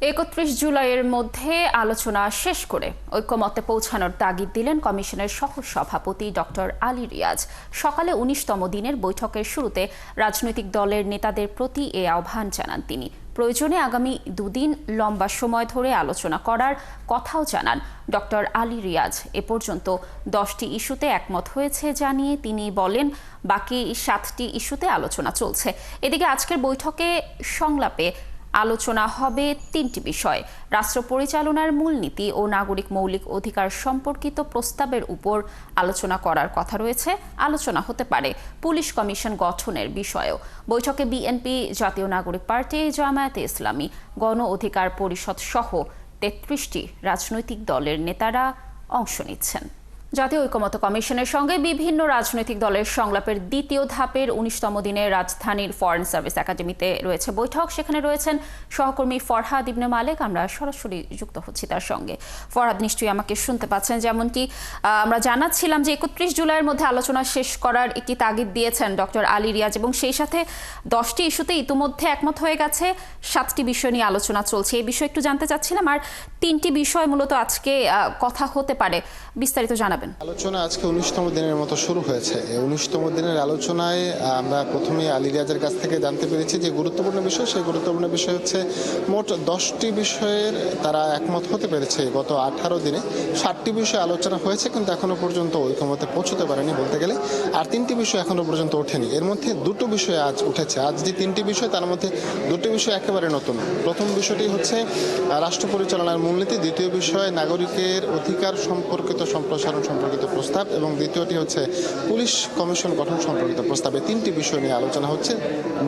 31 জুলাইয়ের মধ্যে আলোচনা শেষ করে ঐক্যমত্যে পৌঁছানোর তাগিদ দিলেন কমিশনের সহ-সভাপতি ডক্টর আলী রিয়াজ। সকালে 19তম দিনের বৈঠকের শুরুতে রাজনৈতিক দলের নেতাদের প্রতি এ আহ্বান জানান তিনি। প্রয়োজনে আগামী দুদিন লম্বা সময় ধরে আলোচনা করার কথাও জানান ডক্টর আলী রিয়াজ। এ পর্যন্ত 10টি ইস্যুতে একমত হয়েছে জানিয়ে তিনি বলেন, বাকি 7টি ইস্যুতে আলোচনা চলছে। এদিকে আজকের বৈঠকে সংলাপে আলোচনা হবে 3টি বিষয়। রাষ্ট্র পরিচালনার মূলনীতি ও নাগরিক মৌলিক অধিকার সম্পর্কিত প্রস্তাবের উপর আলোচনা করার কথা রয়েছে। আলোচনা হতে পারে পুলিশ কমিশন গঠনের বিষয়েও। বৈঠকে বিএনপি, জাতীয় নাগরিক পার্টি, জামায়াতে ইসলামী, গণ অধিকার পরিষদ সহ 33টি রাজনৈতিক দলের নেতারা অংশ নিচ্ছেন। জাতীয় ঐক্যমত্য কমিশনের সঙ্গে বিভিন্ন রাজনৈতিক দলের সংলাপের দ্বিতীয় ধাপের 19তম দিনে রাজধানীর ফরেন সার্ভিস একাডেমিতে রয়েছে বৈঠক। সেখানে রয়েছেন সহকর্মী ফরহাদ ইবনে মালেক। আমরা সরাসরি যুক্ত হচ্ছি তার সঙ্গে। ফরহাদ, নিশ্চয়ই আমাকে শুনতে পাচ্ছেন। যেমনটি আমরা জানাচ্ছিলাম যে 31 জুলাইয়ের মধ্যে আলোচনা শেষ করার একটি তাগিদ দিয়েছেন ডক্টর আলী রিয়াজ এবং সেই সাথে 10টি ইস্যুতে ইতিমধ্যে একমত হয়ে গেছে। 7টি বিষয় নিয়ে আলোচনা চলছে। এই বিষয়ে একটু জানতে চাচ্ছিলাম। আর 3টি বিষয় মূলত আজকে কথা হতে পারে, বিস্তারিত জানাবেন। আলোচনা আজকে 19তম দিনের মতো শুরু হয়েছে। এই 19তম দিনের আলোচনায় আমরা প্রথমে আলী রিয়াজের কাছ থেকে জানতে পেরেছি যে গুরুত্বপূর্ণ বিষয়, সেই গুরুত্বপূর্ণ বিষয় হচ্ছে মোট 10টি বিষয়ের তারা একমত হতে পেরেছে। গত 18 দিনে 7টি বিষয়ে আলোচনা হয়েছে, কিন্তু এখনো পর্যন্ত ঐক্যমতে পৌঁছতে পারেনি বলতে গেলে। আর 3টি বিষয় এখনো পর্যন্ত ওঠেনি। এর মধ্যে 2টো বিষয় আজ উঠেছে। আজ যে 3টি বিষয়, তার মধ্যে 2টি বিষয় একেবারে নতুন। প্রথম বিষয়টি হচ্ছে রাষ্ট্র পরিচালনার মূলনীতি, দ্বিতীয় বিষয় নাগরিকের অধিকার সম্পর্কিত সম্প্রসারণ সম্পর্কিত প্রস্তাব এবং দ্বিতীয়টি হচ্ছে পুলিশ কমিশন গঠন সম্পর্কিত প্রস্তাব। এই 3টি বিষয় নিয়ে আলোচনা হচ্ছে।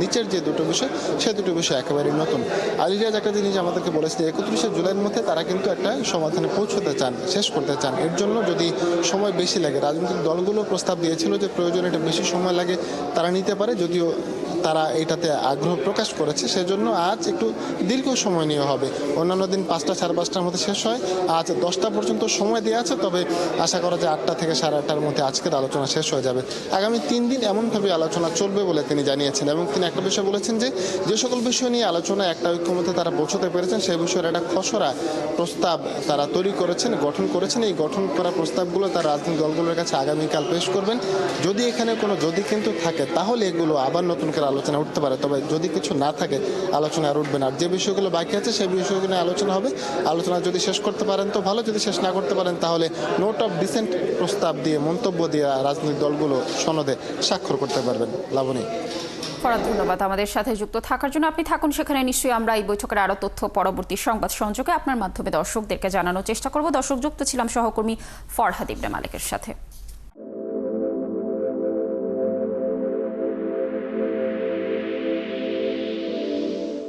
নিচের যে 2টো বিষয়, সেই 2টো বিষয় একেবারেই নতুন। আলী রিয়াজ একটা জিনিস আমাদেরকে বলেছে, 31 জুলাইয়ের মধ্যে তারা কিন্তু একটা সমাধানে পৌঁছতে চান, শেষ করতে চান। এর জন্য যদি সময় বেশি লাগে, রাজনৈতিক দলগুলো প্রস্তাব দিয়েছিল যে প্রয়োজনে এটা বেশি সময় লাগে তারা নিতে পারে, যদিও তারা এটাতে আগ্রহ প্রকাশ করেছে। সেজন্য আজ একটু দীর্ঘ সময় নিয়ে হবে। অন্যান্য দিন 5টা সাড়ে 5টার মধ্যে শেষ হয়, আজ 10টা পর্যন্ত সময় দেওয়া আছে। তবে আশা করা যায় 8টা থেকে সাড়ে 8টার মধ্যে আজকের আলোচনা শেষ হয়ে যাবে। আগামী 3 দিন এমনভাবে আলোচনা চলবে বলে তিনি জানিয়েছেন। এবং তিনি একটা বিষয় বলেছেন যে সকল বিষয় নিয়ে আলোচনা একটা ঐক্যমত্যে তারা পৌঁছতে পেরেছেন, সেই বিষয়ের একটা খসড়া প্রস্তাব তারা তৈরি করেছেন, গঠন করেছেন। এই গঠন করা প্রস্তাবগুলো তারা রাজনৈতিক দলগুলোর কাছে আগামীকাল পেশ করবেন। যদি এখানে কোনো যদি কিন্তু থাকে, তাহলে এগুলো আবার নতুন করে আলোচনা উঠতে পারে। তবে যদি কিছু না থাকে, আলোচনা আর উঠবে না। আর যে বিষয়গুলো বাকি আছে, সেই বিষয়গুলো নিয়ে আলোচনা হবে। আলোচনা যদি শেষ করতে পারেন তো ভালো, যদি শেষ না করতে পারেন তাহলে নোট অফ ডিসেন্ট প্রস্তাব দিয়ে, মন্তব্য দিয়ে রাজনৈতিক দলগুলো সনদে স্বাক্ষর করতে পারবেন। লাবণী। ফরহাদ, ধন্যবাদ আমাদের সাথে যুক্ত থাকার জন্য। আপনি থাকুন সেখানে। নিশ্চয়ই আমরা এই বৈঠকের আরও তথ্য পরবর্তী সংবাদ সংযোগে আপনার মাধ্যমে দর্শকদেরকে জানানোর চেষ্টা করব। দর্শক, যুক্ত ছিলাম সহকর্মী ফরহাদ ইবনে মালেকের সাথে।